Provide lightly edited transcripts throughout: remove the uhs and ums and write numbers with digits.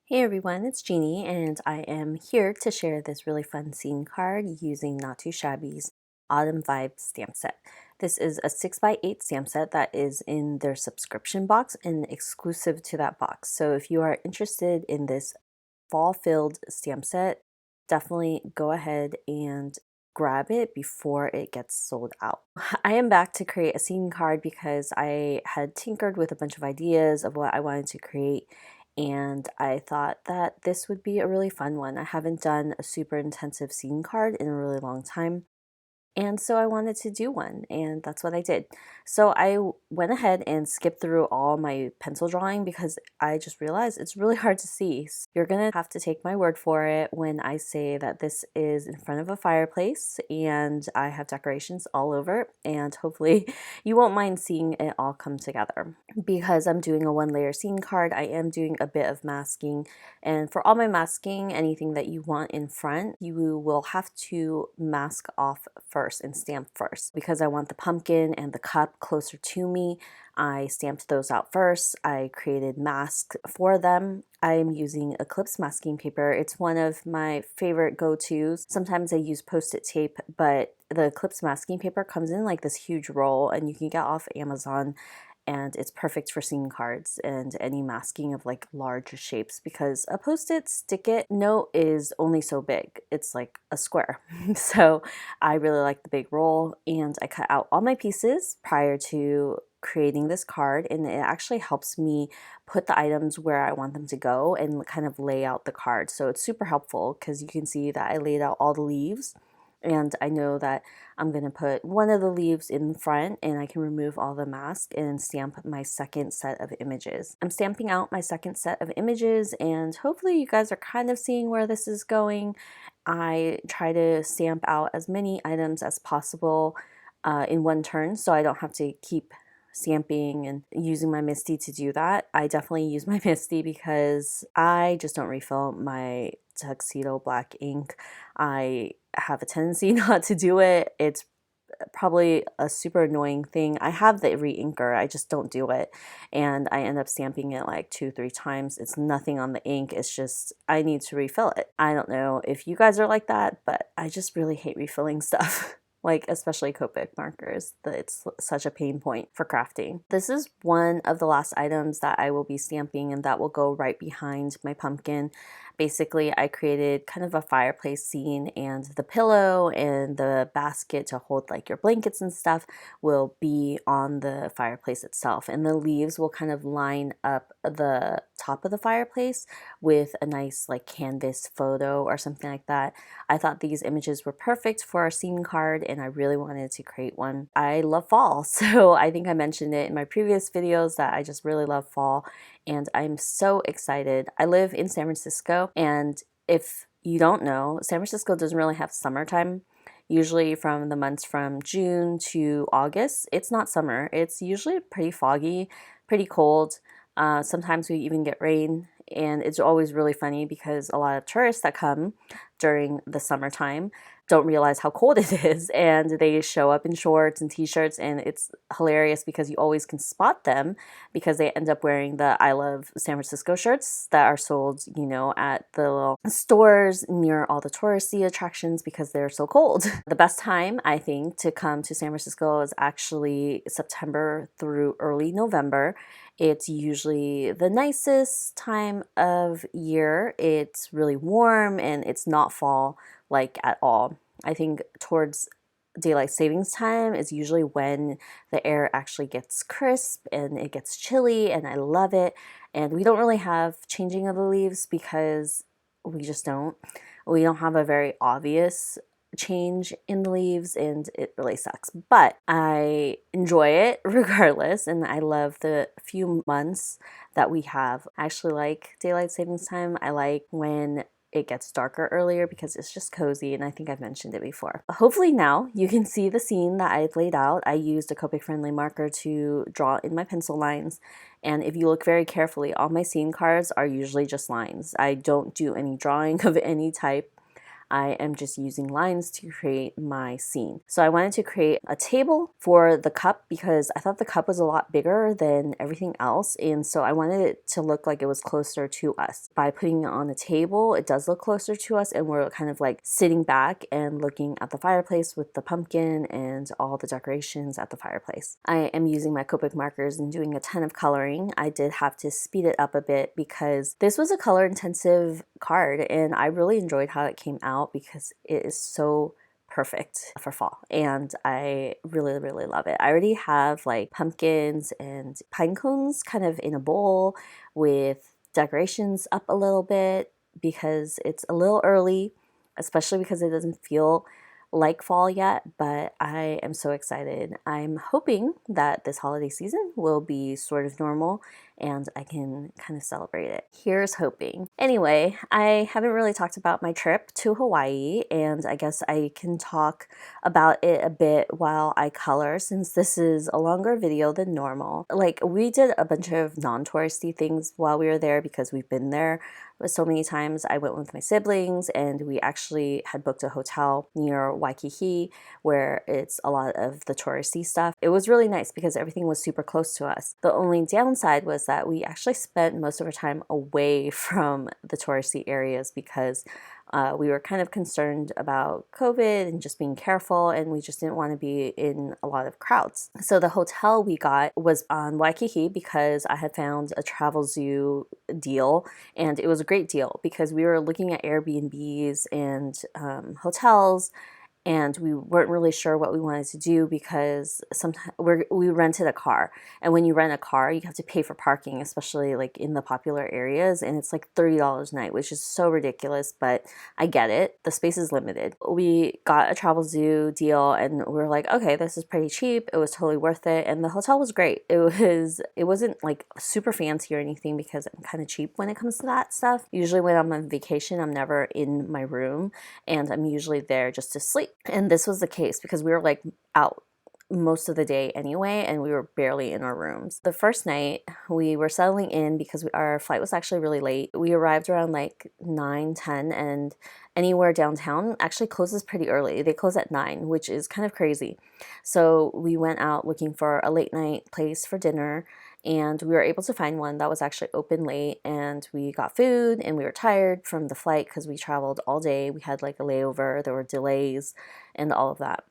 Hey everyone, it's Jeannie, and I am here to share this really fun scene card using Not Too Shabby's Autumn Vibe stamp set. This is a 6x8 stamp set that is in their subscription box and exclusive to that box. So if you are interested in this fall-filled stamp set, definitely go ahead and grab it before it gets sold out. I am back to create a scene card because I had tinkered with a bunch of ideas of what I wanted to create, and I thought that this would be a really fun one. I haven't done a super intensive scene card in a really long time. And so I wanted to do one, and that's what I did. So I went ahead and skipped through all my pencil drawing because I just realized it's really hard to see. So you're gonna have to take my word for it when I say that this is in front of a fireplace and I have decorations all over, and hopefully you won't mind seeing it all come together. Because I'm doing a one-layer scene card, I am doing a bit of masking, and for all my masking, anything that you want in front, you will have to mask off first and stamp first. Because I want the pumpkin and the cup closer to me, I stamped those out first. I created masks for them. I'm using Eclipse masking paper. It's one of my favorite go-tos. Sometimes I use Post-it tape, but the Eclipse masking paper comes in like this huge roll and you can get off Amazon, and it's perfect for scene cards and any masking of like large shapes because a Post-it stick-it note is only so big. It's like a square. So I really like the big roll, and I cut out all my pieces prior to creating this card, and it actually helps me put the items where I want them to go and kind of lay out the card. So it's super helpful because you can see that I laid out all the leaves, and I know that I'm going to put one of the leaves in front, and I can remove all the mask and stamp my second set of images. I'm stamping out my second set of images, and hopefully you guys are kind of seeing where this is going. I try to stamp out as many items as possible in one turn, so I don't have to keep stamping and using my Misti to do that. I definitely use my Misti because I just don't refill my tuxedo black ink. I have a tendency not to do it. It's probably a super annoying thing. I have the re-inker, I just don't do it. And I end up stamping it like 2-3 times. It's nothing on the ink, it's just I need to refill it. I don't know if you guys are like that, but I just really hate refilling stuff. Like especially Copic markers, that it's such a pain point for crafting. This is one of the last items that I will be stamping, and that will go right behind my pumpkin. Basically, I created kind of a fireplace scene, and the pillow and the basket to hold like your blankets and stuff will be on the fireplace itself, and the leaves will kind of line up the top of the fireplace with a nice like canvas photo or something like that. I thought these images were perfect for our scene card, and I really wanted to create one. I love fall, so I think I mentioned it in my previous videos that I just really love fall, and I'm so excited. I live in San Francisco, and if you don't know, San Francisco doesn't really have summertime. Usually from the months from June to August, it's not summer. It's usually pretty foggy, pretty cold. Sometimes we even get rain, and it's always really funny because a lot of tourists that come during the summertime don't realize how cold it is, and they show up in shorts and t-shirts, and it's hilarious because you always can spot them because they end up wearing the I Love San Francisco shirts that are sold, you know, at the little stores near all the touristy attractions because they're so cold. The best time, I think, to come to San Francisco is actually September through early November. It's usually the nicest time of year. It's really warm and it's not fall like at all. I think towards daylight savings time is usually when the air actually gets crisp and it gets chilly, and I love it. And we don't really have changing of the leaves because we just don't. We don't have a very obvious change in the leaves, and it really sucks, but I enjoy it regardless, and I love the few months that we have. I actually like daylight savings time. I like when it gets darker earlier because it's just cozy, and I think I've mentioned it before. Hopefully now you can see the scene that I've laid out. I used a Copic friendly marker to draw in my pencil lines, and if you look very carefully, all my scene cards are usually just lines. I don't do any drawing of any type. I am just using lines to create my scene. So I wanted to create a table for the cup because I thought the cup was a lot bigger than everything else, and so I wanted it to look like it was closer to us. By putting it on the table, it does look closer to us, and we're kind of like sitting back and looking at the fireplace with the pumpkin and all the decorations at the fireplace. I am using my Copic markers and doing a ton of coloring. I did have to speed it up a bit because this was a color intensive card, and I really enjoyed how it came out because it is so perfect for fall, and I really love it. I already have like pumpkins and pine cones kind of in a bowl with decorations up a little bit because it's a little early, especially because it doesn't feel like fall yet, but I am so excited. I'm hoping that this holiday season will be sort of normal and I can kind of celebrate it. Here's hoping. Anyway, I haven't really talked about my trip to Hawaii, and I guess I can talk about it a bit while I color since this is a longer video than normal. Like, we did a bunch of non-touristy things while we were there because we've been there so many times. I went with my siblings and we actually had booked a hotel near Waikiki where it's a lot of the touristy stuff. It was really nice because everything was super close to us. The only downside was that we actually spent most of our time away from the touristy areas because we were kind of concerned about COVID and just being careful, and we just didn't want to be in a lot of crowds. So the hotel we got was on Waikiki because I had found a travel zoo deal, and it was a great deal because we were looking at Airbnbs and hotels, and we weren't really sure what we wanted to do because sometimes we rented a car, and when you rent a car you have to pay for parking, especially like in the popular areas, and it's like $30 a night, which is so ridiculous, but I get it. The space is limited. We got a travel zoo deal and we were like, okay, this is pretty cheap. It was totally worth it, and the hotel was great. It wasn't like super fancy or anything because I'm kind of cheap when it comes to that stuff. Usually when I'm on vacation, I'm never in my room and I'm usually there just to sleep. And this was the case because we were like out most of the day anyway, and we were barely in our rooms. The first night we were settling in because our flight was actually really late. We arrived around like 9-10, and anywhere downtown actually closes pretty early. They close at 9, which is kind of crazy. So we went out looking for a late night place for dinner, and we were able to find one that was actually open late, and we got food, and we were tired from the flight because we traveled all day. We had like a layover, there were delays and all of that.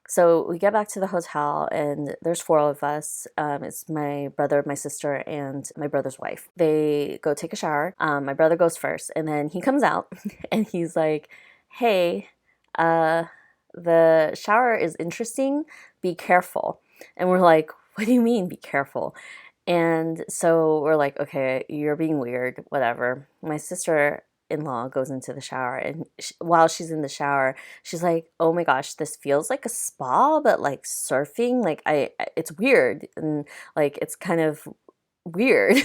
So we get back to the hotel, and there's 4 of us. It's my brother, my sister, and my brother's wife. They go take a shower. My brother goes first, and then he comes out and he's like, hey, the shower is interesting, be careful. And we're like, what do you mean be careful? And so we're like, okay, you're being weird, whatever. My sister-in-law goes into the shower, and while she's in the shower, she's like, oh my gosh, this feels like a spa, but like surfing. Like it's weird, and like it's kind of weird.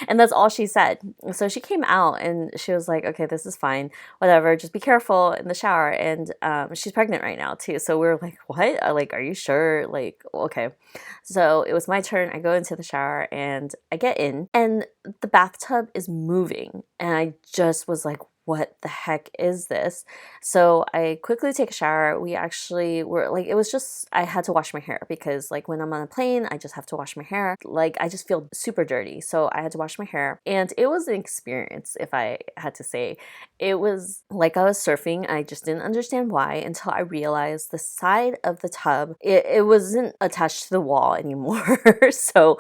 And that's all she said. So she came out and she was like, okay, this is fine, whatever, just be careful in the shower. And she's pregnant right now too, so we were like, what? Like, are you sure? Like, okay. So it was my turn. I go into the shower and I get in, and the bathtub is moving, and I just was like, what the heck is this? So I quickly take a shower. We actually were like, it was just, I had to wash my hair because like when I'm on a plane, I just have to wash my hair. Like, I just feel super dirty. So I had to wash my hair, and it was an experience, if I had to say. It was like I was surfing. I just didn't understand why until I realized the side of the tub, it wasn't attached to the wall anymore. So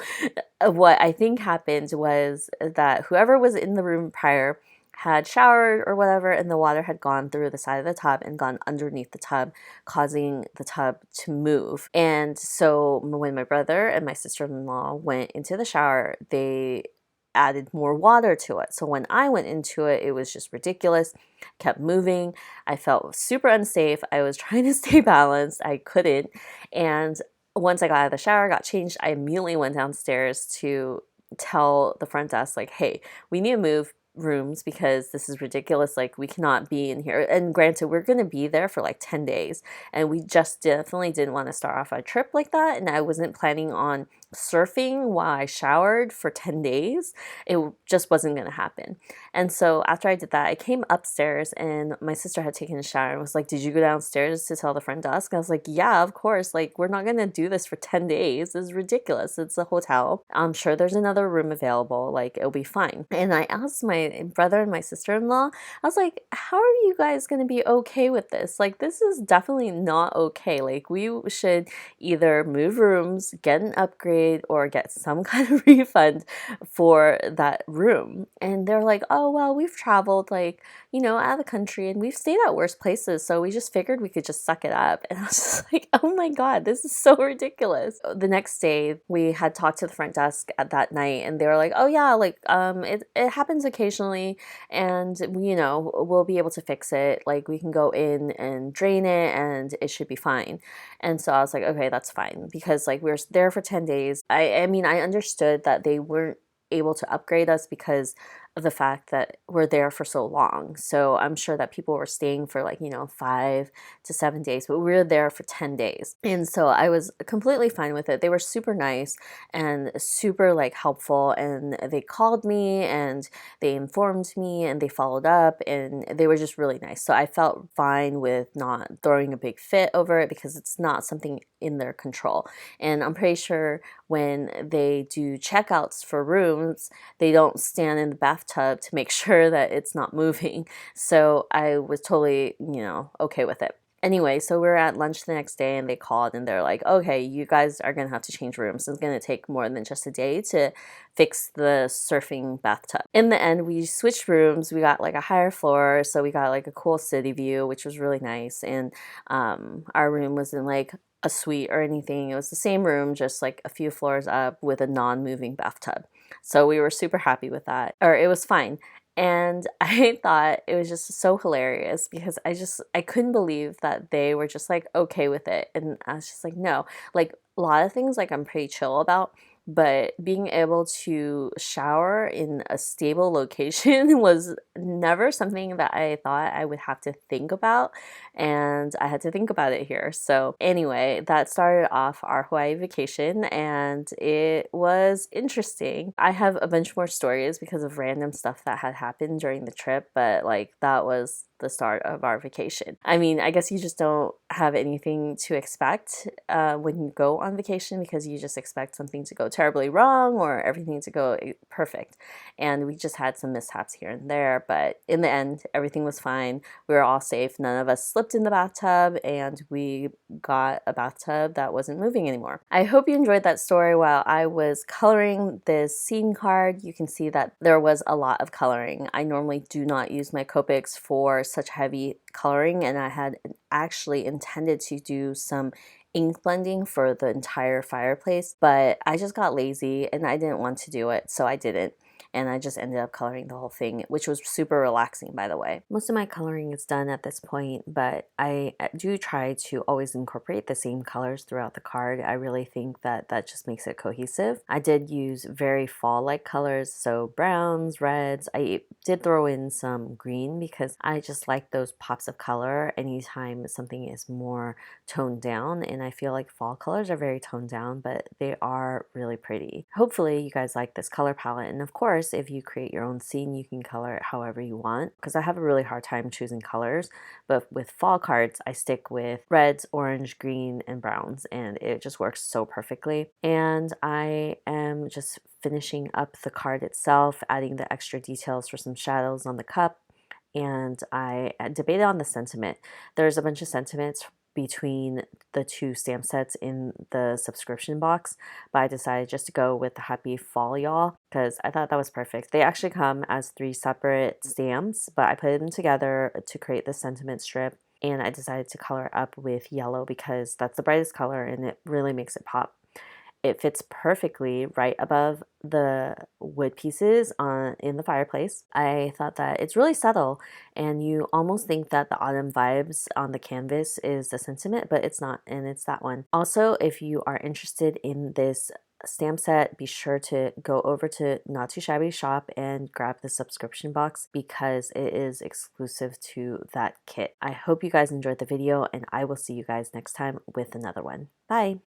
what I think happened was that whoever was in the room prior had showered or whatever, and the water had gone through the side of the tub and gone underneath the tub, causing the tub to move. And so when my brother and my sister-in-law went into the shower, they added more water to it. So when I went into it, it was just ridiculous. Kept moving. I felt super unsafe. I was trying to stay balanced. I couldn't. And once I got out of the shower, got changed, I immediately went downstairs to tell the front desk, like, hey, we need to move rooms because this is ridiculous. Like, we cannot be in here. And granted, we're going to be there for like 10 days. And we just definitely didn't want to start off our trip like that. And I wasn't planning on surfing while I showered for 10 days. It just wasn't going to happen. And so after I did that, I came upstairs and my sister had taken a shower and was like, "Did you go downstairs to tell the front desk?" I was like, "Yeah, of course. Like, we're not going to do this for 10 days. This is ridiculous. It's a hotel. I'm sure there's another room available. Like, it'll be fine." And I asked my brother and my sister-in-law, I was like, "How are you guys going to be okay with this? Like, this is definitely not okay. Like, we should either move rooms, get an upgrade, or get some kind of refund for that room." And they're like, "Oh, well, we've traveled like, out of the country and we've stayed at worse places. So we just figured we could just suck it up." And I was just like, "Oh my God, this is so ridiculous." The next day, we had talked to the front desk at that night and they were like, "Oh yeah, like, it happens occasionally and we'll be able to fix it. Like, we can go in and drain it and it should be fine." And so I was like, "Okay, that's fine." Because like we were there for 10 days. I mean, I understood that they weren't able to upgrade us because of the fact that we're there for so long. So I'm sure that people were staying for like, 5 to 7 days, but we were there for 10 days. And so I was completely fine with it. They were super nice and super like helpful. And they called me and they informed me and they followed up and they were just really nice. So I felt fine with not throwing a big fit over it because it's not something in their control. And I'm pretty sure when they do checkouts for rooms, they don't stand in the bathtub to make sure that it's not moving. So I was totally, okay with it. Anyway, so we were at lunch the next day and they called and they're like, "Okay, you guys are going to have to change rooms. It's going to take more than just a day to fix the surfing bathtub." In the end, we switched rooms. We got like a higher floor. So we got like a cool city view, which was really nice. And our room was in like a suite or anything. It was the same room, just like a few floors up with a non-moving bathtub. So we were super happy with that. Or it was fine. And I thought it was just so hilarious because I couldn't believe that they were just like okay with it. And I was just like, no, like a lot of things like I'm pretty chill about, but being able to shower in a stable location was never something that I thought I would have to think about, and I had to think about it here. So anyway, that started off our Hawaii vacation and it was interesting. I have a bunch more stories because of random stuff that had happened during the trip, but like that was the start of our vacation. I mean, I guess you just don't have anything to expect when you go on vacation because you just expect something to go terribly wrong or everything to go perfect. And we just had some mishaps here and there, but in the end, everything was fine. We were all safe. None of us slipped in the bathtub, and we got a bathtub that wasn't moving anymore. I hope you enjoyed that story. While I was coloring this scene card, you can see that there was a lot of coloring. I normally do not use my Copics for such heavy coloring, and I had actually intended to do some ink blending for the entire fireplace, but I just got lazy and I didn't want to do it, so I didn't. And I just ended up coloring the whole thing, which was super relaxing, by the way. Most of my coloring is done at this point, but I do try to always incorporate the same colors throughout the card. I really think that that just makes it cohesive. I did use very fall-like colors, so browns, reds. I did throw in some green because I just like those pops of color anytime something is more toned down, and I feel like fall colors are very toned down, but they are really pretty. Hopefully you guys like this color palette, and of course if you create your own scene you can color it however you want, because I have a really hard time choosing colors, but with fall cards I stick with reds, orange, green, and browns, and it just works so perfectly. And I am just finishing up the card itself, adding the extra details for some shadows on the cup, and I debated on the sentiment. There's a bunch of sentiments between the two stamp sets in the subscription box, but I decided just to go with the Happy Fall Y'all because I thought that was perfect. They actually come as 3 separate stamps, but I put them together to create the sentiment strip, and I decided to color up with yellow because that's the brightest color and it really makes it pop. It fits perfectly right above the wood pieces in the fireplace. I thought that it's really subtle and you almost think that the autumn vibes on the canvas is the sentiment, but it's not, and it's that one. Also, if you are interested in this stamp set, be sure to go over to Not Too Shabby shop and grab the subscription box because it is exclusive to that kit. I hope you guys enjoyed the video, and I will see you guys next time with another one. Bye!